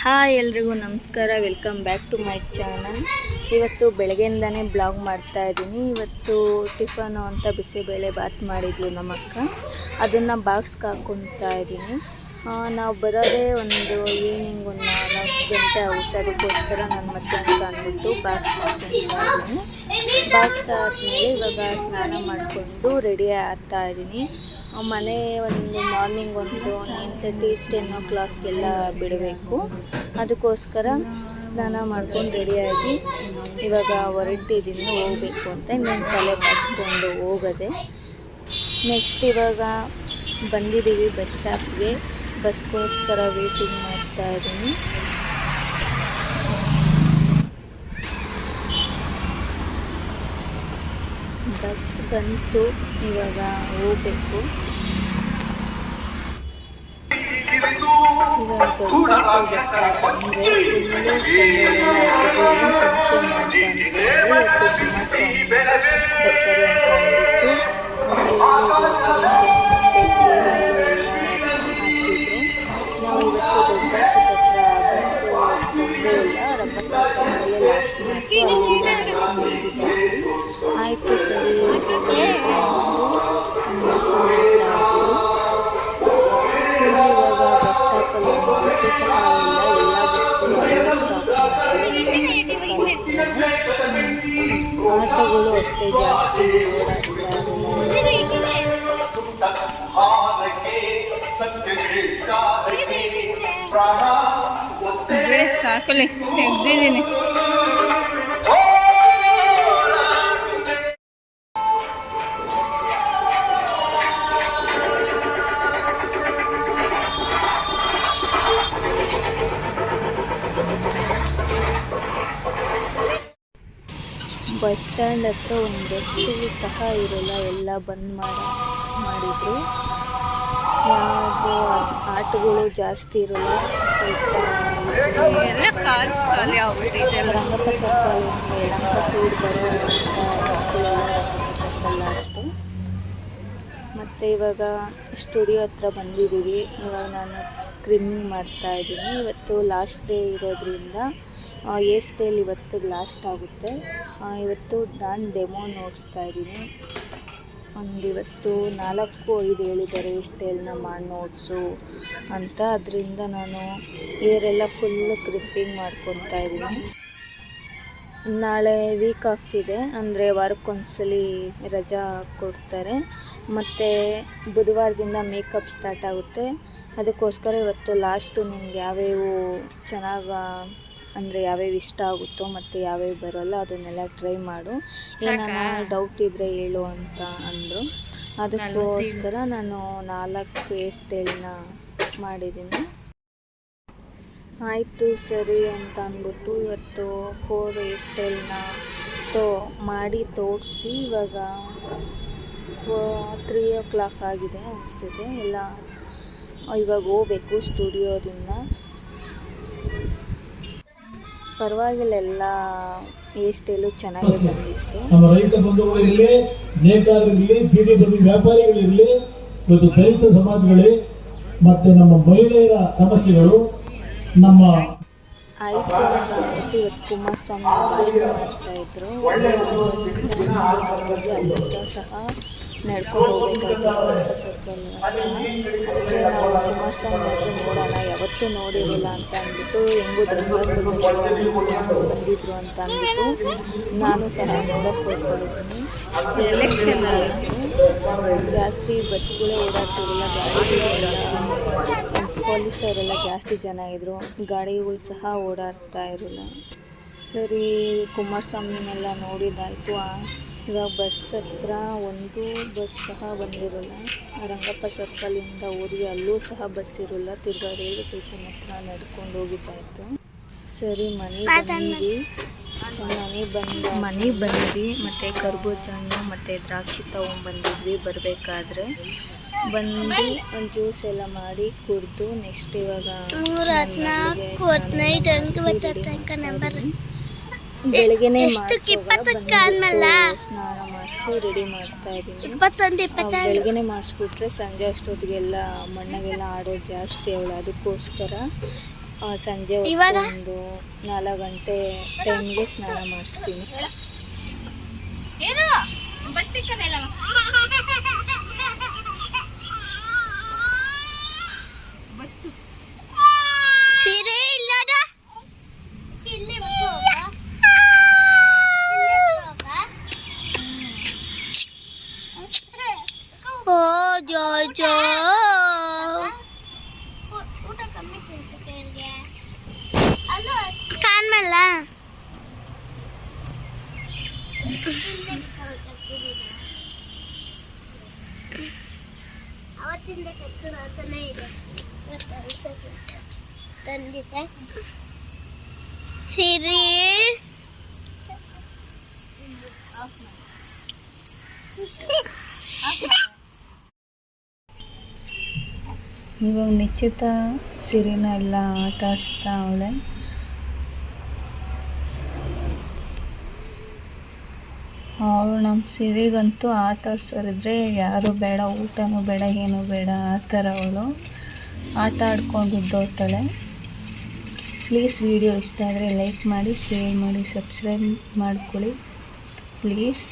Hi ಎಲ್ರಿಗೂ ನಮಸ್ಕಾರ, welcome back to my channel. ಇವತ್ತು ಬೆಳಗ್ಗೆಯಿಂದನೇ ಬ್ಲಾಗ್ ಮಾಡ್ತಾ ಇದ್ದೀನಿ. ಇವತ್ತು ಟಿಫನು ಅಂತ ಬಿಸಿಬೇಳೆ ಬಾತ್ ಮಾಡಿದ್ಲು ನಮ್ಮ ಅಕ್ಕ, ಅದನ್ನು ಬಾಕ್ಸ್ಗೆ ಹಾಕ್ಕೊಳ್ತಾ ಇದ್ದೀನಿ. ನಾವು ಬರೋದೇ ಈವ್ನಿಂಗ್ 4 ಗಂಟೆ ಆಗುತ್ತೆ. ಅದಕ್ಕೋಸ್ಕರ ನಾನು ಮಧ್ಯಾಹ್ನ ಅಂದ್ಬಿಟ್ಟು ಬಾಕ್ಸ್ ಹಾಕ್ಕೊಳ್ತಾ ಇದ್ದೀನಿ. ಬಾಕ್ಸ್ ಆದಮೇಲೆ ಇವಾಗ ಸ್ನಾನ ಮಾಡಿಕೊಂಡು ರೆಡಿ ಆಗ್ತಾ ಇದ್ದೀನಿ. ಮನೆ ಮಾರ್ನಿಂಗ್ 9:30 10 o'clockಗೆಲ್ಲ ಬಿಡಬೇಕು. ಅದಕ್ಕೋಸ್ಕರ ಸ್ನಾನ ಮಾಡ್ಕೊಂಡು ರೆಡಿಯಾಗಿ ಇವಾಗ ಹೊರಟಿದ್ದೀನಿ, ಹೋಗಬೇಕು ಅಂತ. ಇನ್ನೊಂದು ತಲೆ ಬಾಚಿಕೊಂಡು ಹೋಗೋದೆ. ನೆಕ್ಸ್ಟ್ ಇವಾಗ ಬಂದಿದ್ದೀವಿ ಬಸ್ ಸ್ಟಾಪ್ಗೆ. ಬಸ್ಗೋಸ್ಕರ ವೇಟಿಂಗ್ ಮಾಡ್ತಾ ಇದ್ದೀನಿ. ಬಸ್ ಬಂತು, ಇವಾಗ ಹೋಗಬೇಕು. ಇವಾಗ ಫಂಕ್ಷನ್ ಅಂತ ಕುಮಾರಸ್ವಾಮಿ ಬರ್ತಾರೆ ಅಂತ ಅಂದ್ಬಿಟ್ಟು ನಾವು ಇವತ್ತು ದೊಡ್ಡ ಬಸ್ ಬಂದೇ ಇಲ್ಲ. ರಂಗಪ್ಪ ಲಾಸ್ಟ್ ಮಾತು ಆಯಿತು, ಸರಿ ಇವಾಗ ಬಸ್ ಸ್ಟಾಪಲ್ಲಿ ಬಸ್ಸು ಸಹ ಇಲ್ಲ, ಎಲ್ಲ ಬಸ್ಗಳು ಸ್ಟಾಪ್ ಆಟೋಗಳು ಅಷ್ಟೇ ಜಾಸ್ತಿ ಸಾಕಲಿ ತೆಗ್ದಿದ್ದೀನಿ. ಬಸ್ ಸ್ಟ್ಯಾಂಡ್ ಹತ್ರ ಒಂದು ಬಸ್ಸು ಸಹ ಇರೋಲ್ಲ, ಎಲ್ಲ ಬಂದ್ ಮಾಡಿದ್ರು. ಯಾವುದು ಆಟೋಗಳು ಜಾಸ್ತಿ ಇರೋಲ್ಲ, ಸ್ವಲ್ಪ ರಂಗಪ್ಪ ಸರ್ಕಲ್ ಯಲಹಂಕ ಸೈಡ್ ಬರೋ ಬಸ್ಗಳೆಲ್ಲ ರಂಗಪ್ಪ ಸರ್ಕಲ್ ಲಾಸ್ಟು. ಮತ್ತು ಇವಾಗ ಸ್ಟುಡಿಯೋ ಹತ್ರ ಬಂದಿದ್ದೀವಿ. ಇವಾಗ ನಾನು ಕ್ರಿಮ್ಮಿಂಗ್ ಮಾಡ್ತಾಯಿದ್ದೀನಿ. ಇವತ್ತು ಲಾಸ್ಟ್ ಡೇ ಇರೋದ್ರಿಂದ ಏರ್ ಸ್ಟೈಲ್ ಇವತ್ತು ಲಾಸ್ಟ್ ಆಗುತ್ತೆ. ಇವತ್ತು ನಾನು ಡೆಮೋ ನೋಡಿಸ್ತಾ ಇದ್ದೀನಿ. ಇವತ್ತು 4-5 ಹೇಳಿದ್ದಾರೆ ಏರ್ ಸ್ಟೈಲ್ನ ಮಾಡಿ ನೋಡಿಸು ಅಂತ. ಅದರಿಂದ ನಾನು ಏರೆಲ್ಲ ಫುಲ್ಲು ಕ್ರಿಪ್ಪಿಂಗ್ ಮಾಡ್ಕೊತಾ ಇದ್ದೀನಿ. ನಾಳೆ ವೀಕ್ ಆಫ್ ಇದೆ, ಅಂದರೆ ವಾರಕ್ಕೊಂದ್ಸಲಿ ರಜಾ ಕೊಡ್ತಾರೆ. ಮತ್ತು ಬುಧವಾರದಿಂದ ಮೇಕಪ್ ಸ್ಟಾರ್ಟ್ ಆಗುತ್ತೆ. ಅದಕ್ಕೋಸ್ಕರ ಇವತ್ತು ಲಾಸ್ಟು ನಿಮ್ಗೆ ಯಾವ್ಯಾವ ಚೆನ್ನಾಗಿ ಅಂದರೆ ಯಾವ್ಯಾವ ಇಷ್ಟ ಆಗುತ್ತೋ ಮತ್ತು ಯಾವ್ಯಾವ ಬರೋಲ್ಲ ಅದನ್ನೆಲ್ಲ ಟ್ರೈ ಮಾಡು, ಏನಾನ ಡೌಟ್ ಇದ್ದರೆ ಹೇಳು ಅಂತ ಅಂದರು. ಅದಕ್ಕೋಸ್ಕರ ನಾನು 4 ಹೇರ್ ಸ್ಟೈಲ್ನ ಮಾಡಿದ್ದೀನಿ. ಆಯಿತು ಸರಿ ಅಂತ ಅಂದ್ಬಿಟ್ಟು ಇವತ್ತು 4 ಹೇರ್ ಸ್ಟೈಲ್ನ ಮಾಡಿ ತೋರಿಸಿ ಇವಾಗ 3 o'clock ಆಗಿದೆ ಅನಿಸ್ತಿದೆ. ಎಲ್ಲ ಇವಾಗ ಹೋಗ್ಬೇಕು ಸ್ಟುಡಿಯೋದಿಂದ. ಪರವಾಗಿಲ್ಲ, ಎಲ್ಲ ಹೇರ್ ಸ್ಟೈಲು ಚೆನ್ನಾಗಿ ಬಂದಿತ್ತು. ನಮ್ಮ ರೈತ ಬಂಧುಗಳಿರಲಿ, ನೇಕಾರರಿರಲಿ, ಬೀದಿ ಬದಿ ವ್ಯಾಪಾರಿಗಳಿರಲಿ, ಮತ್ತು ದಲಿತ ಸಮಾಜಗಳೇ, ಮತ್ತು ನಮ್ಮ ಮಹಿಳೆಯರ ಸಮಸ್ಯೆಗಳು ನಮ್ಮ ಆಯಿತು ಅಂತ ಅಂದ್ಬಿಟ್ಟು ಇವತ್ತು ಕುಮಾರಸ್ವಾಮಿ ಭಾಷಣ ಮಾಡ್ತಾಯಿದ್ರು. ಅಲ್ಲಿಂದ ಸಹ ನಡ್ಕೊಂಡು ಹೋಗ್ಬೇಕಾಯ್ತು ರಂಗಪ್ಪ ಸರ್ಕಲ್ ಹತ್ರ. ಅದಕ್ಕೆ ನಾವು ಕುಮಾರಸ್ವಾಮಿ ಹತ್ರ ನೋಡೋಣ, ಯಾವತ್ತೂ ನೋಡಿರಲಿಲ್ಲ ಅಂತ ಅಂದ್ಬಿಟ್ಟು ಹೆಂಗೂ ಬಂದಿದ್ರು ಅಂತ ಅಂದ್ಬಿಟ್ಟು ನಾನು ಸಹ ನೋಡೋಕ್ಕೆ ಹೋಗ್ತಾ ಇದ್ದೀನಿ. ಎಲೆಕ್ಷನ್ ಜಾಸ್ತಿ ಬಸ್ಗಳೇ ಓಡಾಡ್ತಿರಲಿಲ್ಲ, ಗಾಡಿಗಳೆಲ್ಲ ಪೊಲೀಸರೆಲ್ಲ ಜಾಸ್ತಿ ಜನ ಇದ್ದರು, ಗಾಡಿಗಳು ಸಹ ಓಡಾಡ್ತಾ ಇರಲಿಲ್ಲ. ಸರಿ ಕುಮಾರಸ್ವಾಮಿನೆಲ್ಲ ನೋಡಿದ್ದಾಯಿತು. ಇವಾಗ ಬಸ್ ಹತ್ರ ಒಂದು ಬಸ್ ಸಹ ಬಂದಿರೋಲ್ಲ. ರಂಗಪ್ಪ ಸರ್ಕಲಿಂದ ಊರಿಗೆ ಅಲ್ಲೂ ಸಹ ಬಸ್ ಇರೋಲ್ಲ. ತಿರ್ಗಾ ರೈಲ್ವೆ ಸ್ಟೇಷನ್ ಹತ್ರ ನಡ್ಕೊಂಡು ಹೋಗಿದ್ದಾಯಿತು. ಸರಿ ಮನೆಗೆ ಬಂದ್ವಿ ಮತ್ತು ಕರ್ಬೂಜ ಹಣ್ಣು ಮತ್ತು ದ್ರಾಕ್ಷಿ ತೊಗೊಂಡ್ಬಂದಿದ್ವಿ. ಬರಬೇಕಾದ್ರೆ ಬಂದು ಒಂದು ಜ್ಯೂಸ್ ಎಲ್ಲ ಮಾಡಿ ಕುಡಿದು ನೆಕ್ಸ್ಟ್ ಇವಾಗ ಬೆಳಗ್ಗೆನೇ ಸ್ನಾನ ಮಾಡಿಸಿ ರೆಡಿ ಮಾಡ್ತಾ ಇದ್ದೀನಿ. ಬೆಳಗ್ಗೆನೇ ಮಾಡಿಸ್ಬಿಟ್ರೆ ಸಂಜೆ ಅಷ್ಟೊತ್ತಿಗೆಲ್ಲ ಮಣ್ಣಾಗೆಲ್ಲ ಆಡೋದು ಜಾಸ್ತಿ ಅವಳು. ಅದಕ್ಕೋಸ್ಕರ ಸಂಜೆ ಹೊತ್ತು ಇವಾಗ? ಒಂದು 4 ಗಂಟೆ ಟೈಮ್ಗೆ ಸ್ನಾನ ಮಾಡಿಸ್ತೀನಿ. ಸೀರೆ ಇಲ್ಲದ ಓ ಜೋ ಜೋ ಕಾಣ್ಮಲ್ಲ ಅವತ್ತಿಂದ ಕತ್ತನೇ ಇದೆ ತಂದಿದೆ ಸಿರಿ ಇವಾಗ ನಿಶ್ಚಿತ ಸಿರಿನ ಎಲ್ಲ ಆಟ ಆಡಿಸ್ತಾ ಅವಳೆ. ಅವಳು ನಮ್ಮ ಸಿರಿಗಂತೂ ಆಟ ಆಡ್ಸೋರಿದ್ರೆ ಯಾರು ಬೇಡ, ಊಟನೂ ಬೇಡ, ಏನೂ ಬೇಡ, ಆ ಥರ ಅವಳು ಆಟ ಆಡ್ಕೊಂಡು ಇದ್ದೋಗ್ತಾಳೆ. ಪ್ಲೀಸ್ ವಿಡಿಯೋ ಇಷ್ಟ ಆದರೆ ಲೈಕ್ ಮಾಡಿ, ಶೇರ್ ಮಾಡಿ, ಸಬ್ಸ್ಕ್ರೈಬ್ ಮಾಡ್ಕೊಳ್ಳಿ ಪ್ಲೀಸ್.